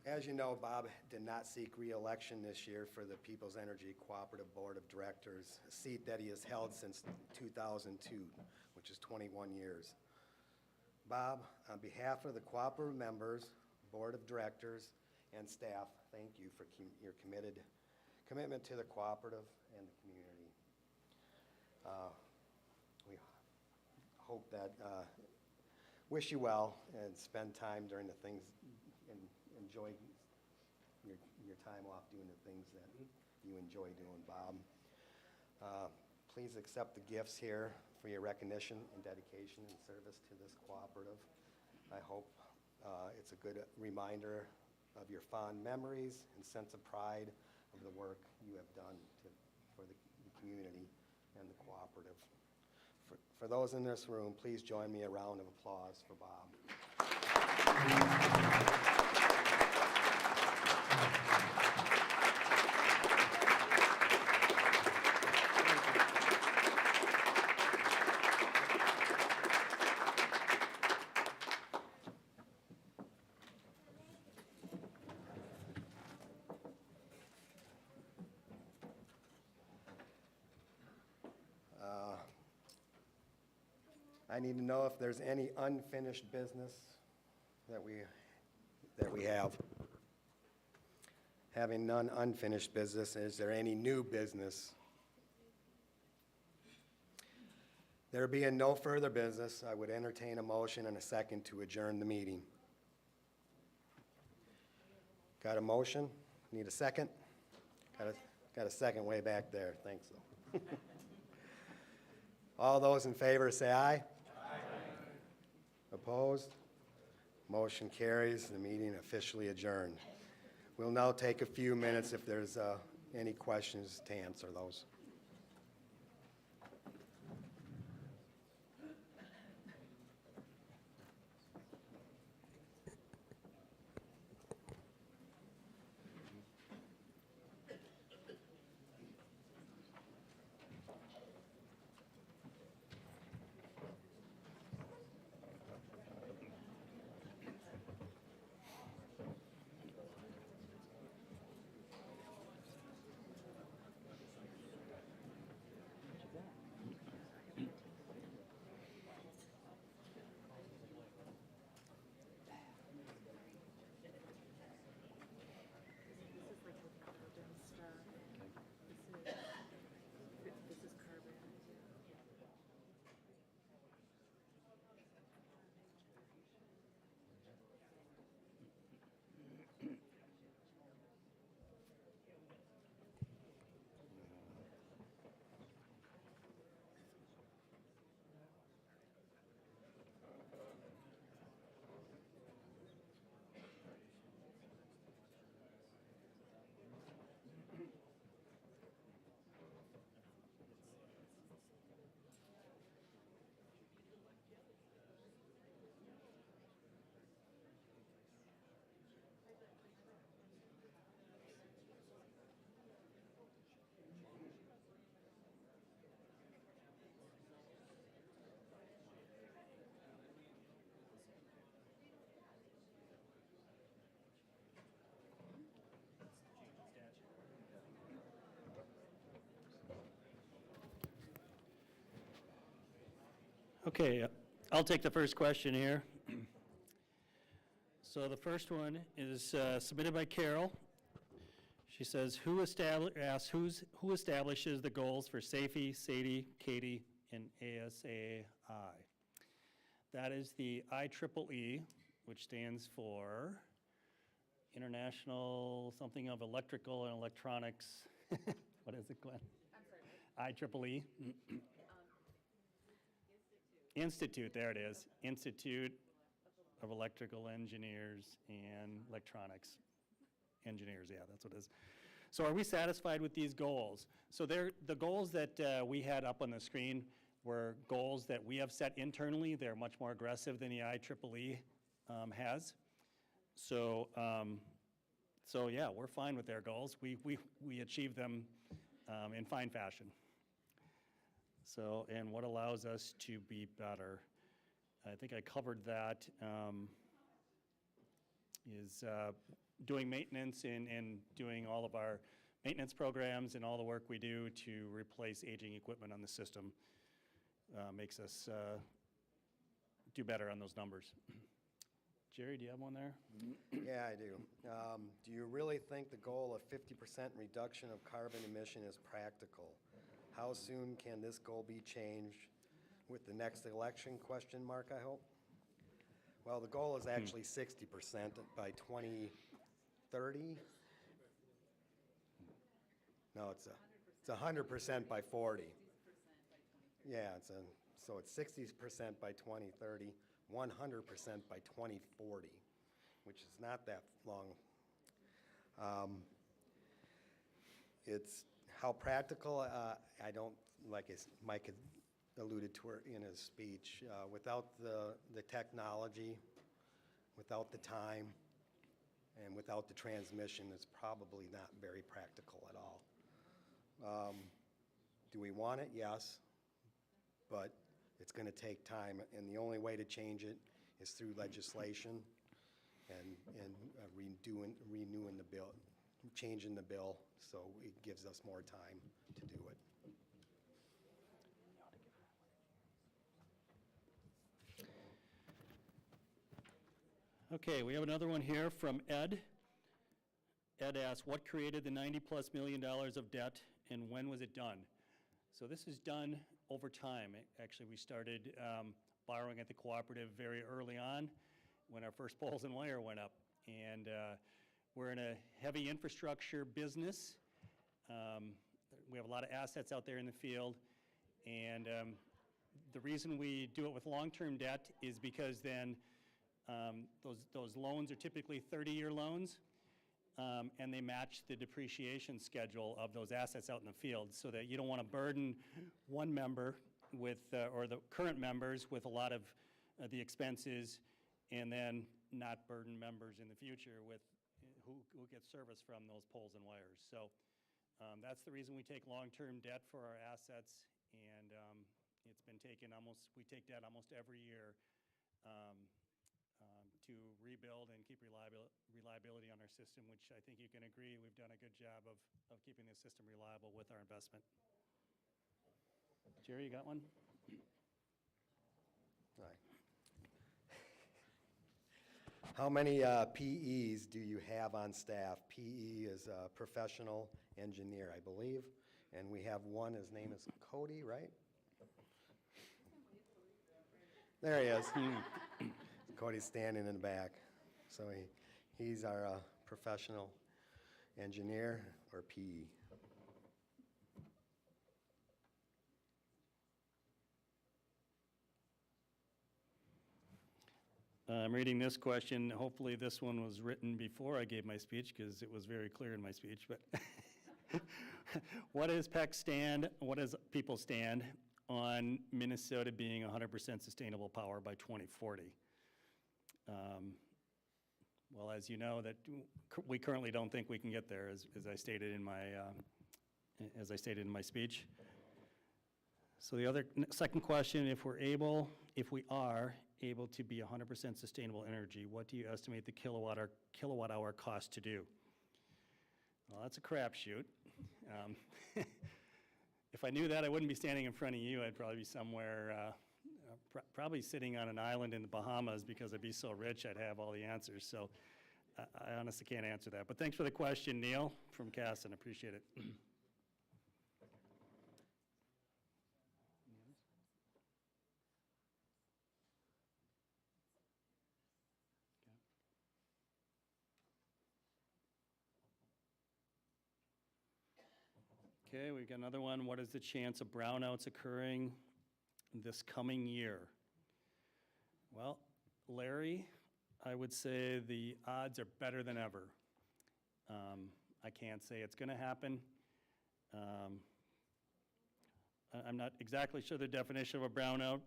As you know, Bob did not seek re-election this year for the People's Energy Cooperative Board of Directors, a seat that he has held since 2002, which is 21 years. Bob, on behalf of the cooperative members, Board of Directors, and staff, thank you for your commitment to the cooperative and the community. We hope that, wish you well and spend time during the things and enjoy your time off doing the things that you enjoy doing, Bob. Please accept the gifts here for your recognition and dedication and service to this cooperative. I hope it's a good reminder of your fond memories and sense of pride of the work you have done for the community and the cooperative. For those in this room, please join me a round of applause for Bob. I need to know if there's any unfinished business that we have. Having none unfinished business, is there any new business? There being no further business, I would entertain a motion and a second to adjourn the meeting. Got a motion? Need a second? Got a second way back there. Thanks. All those in favor say aye. Opposed? Motion carries. The meeting officially adjourned. We'll now take a few minutes if there's any questions to answer those. Okay, I'll take the first question here. So the first one is submitted by Carol. She says, who establishes the goals for SAFE, SADE, CADE, and ASAI? That is the IEEE, which stands for International something of Electrical and Electronics. What is it, Glenn? I'm sorry. IEEE. Institute, there it is. Institute of Electrical Engineers and Electronics. engineers, yeah, that's what it is. So are we satisfied with these goals? So the goals that we had up on the screen were goals that we have set internally. They're much more aggressive than the IEEE has. So, so yeah, we're fine with their goals. We achieve them in fine fashion. So, and what allows us to be better? I think I covered that, is doing maintenance and doing all of our maintenance programs and all the work we do to replace aging equipment on the system makes us do better on those numbers. Jerry, do you have one there? Yeah, I do. Do you really think the goal of 50% reduction of carbon emission is practical? How soon can this goal be changed? With the next election, question mark, I hope? Well, the goal is actually 60% by 2030. No, it's 100% by 40. Yeah, so it's 60% by 2030, 100% by 2040, which is not that long. It's how practical, I don't, like Mike had alluded to it in his speech, without the technology, without the time, and without the transmission, it's probably not very practical at all. Do we want it? Yes, but it's going to take time, and the only way to change it is through legislation and renewing the bill, changing the bill, so it gives us more time to do it. Okay, we have another one here from Ed. Ed asks, what created the $90+ million of debt and when was it done? So this is done over time. Actually, we started borrowing at the Cooperative very early on when our first poles and wire went up. And we're in a heavy infrastructure business. We have a lot of assets out there in the field. And the reason we do it with long-term debt is because then those loans are typically 30-year loans, and they match the depreciation schedule of those assets out in the field, so that you don't want to burden one member with, or the current members with a lot of the expenses, and then not burden members in the future with who get service from those poles and wires. So that's the reason we take long-term debt for our assets, and it's been taken we take debt almost every year to rebuild and keep reliability on our system, which I think you can agree we've done a good job of keeping the system reliable with our investment. Jerry, you got one? All right. How many PEs do you have on staff? PE is a professional engineer, I believe, and we have one. His name is Cody, right? There he is. Cody's standing in the back. So he's our professional engineer, or PE. I'm reading this question. Hopefully this one was written before I gave my speech, because it was very clear in my speech. But what does PEC stand, what does people stand on Minnesota being 100% sustainable power by 2040? Well, as you know, that we currently don't think we can get there, as I stated in my speech. So the second question: if we are able to be 100% sustainable energy, what do you estimate the kilowatt hour cost to do? Well, that's a crapshoot. If I knew that, I wouldn't be standing in front of you. I'd probably be somewhere. Probably sitting on an island in the Bahamas, because I'd be so rich I'd have all the answers. So I honestly can't answer that. But thanks for the question, Neil from Casson. Appreciate it. Okay, we've got another one. What is the chance of brownouts occurring this coming year? Well, Larry, I would say the odds are better than ever. I can't say it's going to happen. I'm not exactly sure the definition of a brownout.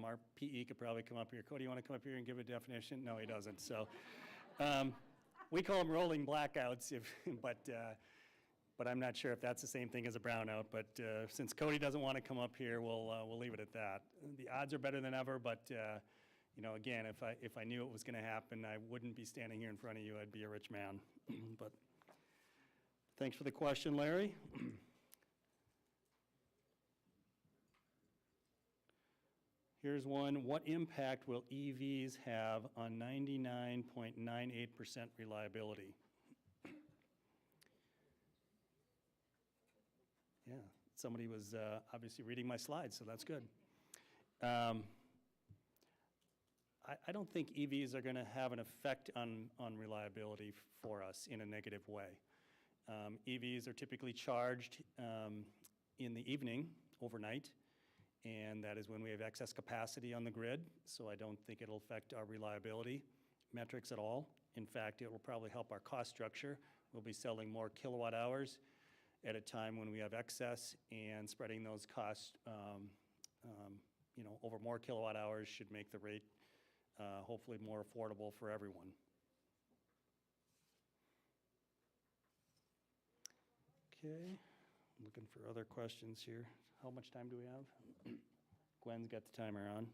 Our PE could probably come up here. Cody, you want to come up here and give a definition? No, he doesn't. So we call them rolling blackouts, but I'm not sure if that's the same thing as a brownout. But since Cody doesn't want to come up here, we'll leave it at that. The odds are better than ever, but again, if I knew it was going to happen, I wouldn't be standing here in front of you. I'd be a rich man. But thanks for the question, Larry. Here's one. What impact will EVs have on 99.98% reliability? Yeah, somebody was obviously reading my slides, so that's good. I don't think EVs are going to have an effect on reliability for us in a negative way. EVs are typically charged in the evening, overnight, and that is when we have excess capacity on the grid, so I don't think it'll affect our reliability metrics at all. In fact, it will probably help our cost structure. We'll be selling more kilowatt hours at a time when we have excess, and spreading those costs over more kilowatt hours should make the rate hopefully more affordable for everyone. Okay, looking for other questions here. How much time do we have? Gwen's got the timer on.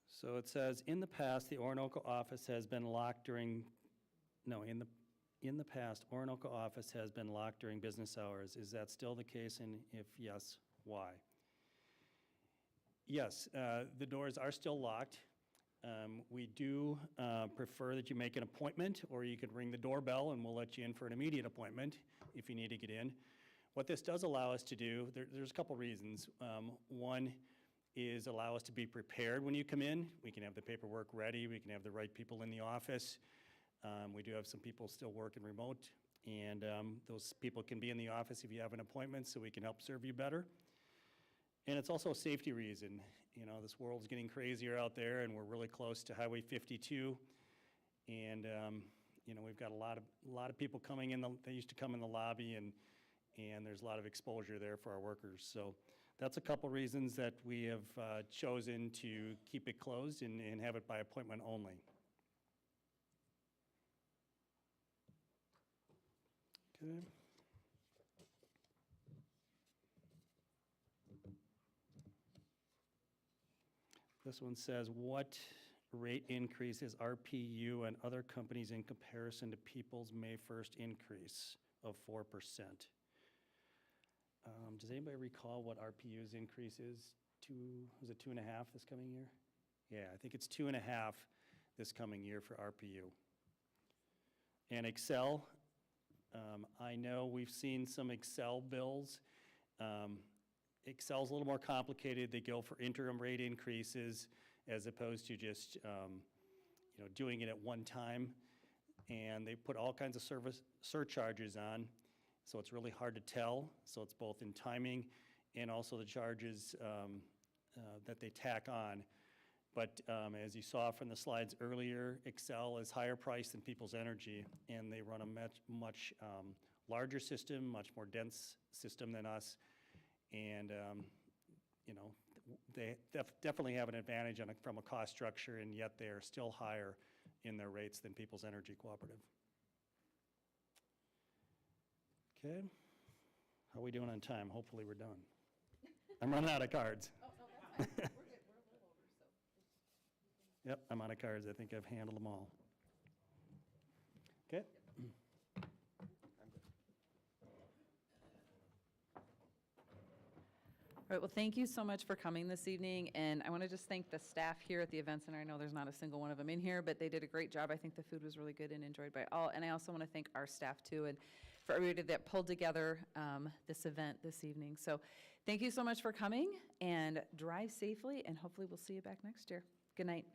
So it says, in the past, the Orinoco office has been locked during, in the past, Orinoco office has been locked during business hours. Is that still the case, and if yes, why? Yes, the doors are still locked. We do prefer that you make an appointment, or you could ring the doorbell and we'll let you in for an immediate appointment if you need to get in. What this does allow us to do, there's a couple reasons. One is allow us to be prepared when you come in. We can have the paperwork ready. We can have the right people in the office. We do have some people still working remote, and those people can be in the office if you have an appointment, so we can help serve you better. And it's also a safety reason. This world's getting crazier out there, and we're really close to Highway 52. And we've got a lot of people coming in. They used to come in the lobby, and there's a lot of exposure there for our workers. So that's a couple reasons that we have chosen to keep it closed and have it by appointment only. Okay. This one says, what rate increase is RPU and other companies in comparison to People's May 1st increase of 4%? Does anybody recall what RPU's increase is? Was it 2.5 this coming year? Yeah, I think it's 2.5 this coming year for RPU. And Excel, I know we've seen some Excel bills. Excel's a little more complicated. They go for interim rate increases as opposed to just doing it at one time. And they put all kinds of service surcharges on, so it's really hard to tell. So it's both in timing and also the charges that they tack on. But as you saw from the slides earlier, Excel is higher priced than People's Energy, and they run a much larger system, much more dense system than us. And they definitely have an advantage from a cost structure, and yet they are still higher in their rates than People's Energy Cooperative. Okay, how are we doing on time? Hopefully we're done. I'm running out of cards. Oh, no, that's fine. We're good. We're a little over, so. Yep, I'm out of cards. I think I've handled them all. Okay. All right, well, thank you so much for coming this evening, and I want to just thank the staff here at the Event Center. I know there's not a single one of them in here, but they did a great job. I think the food was really good and enjoyed by all, and I also want to thank our staff, too, and for everybody that pulled together this event this evening. So thank you so much for coming, and drive safely, and hopefully we'll see you back next year. Good night.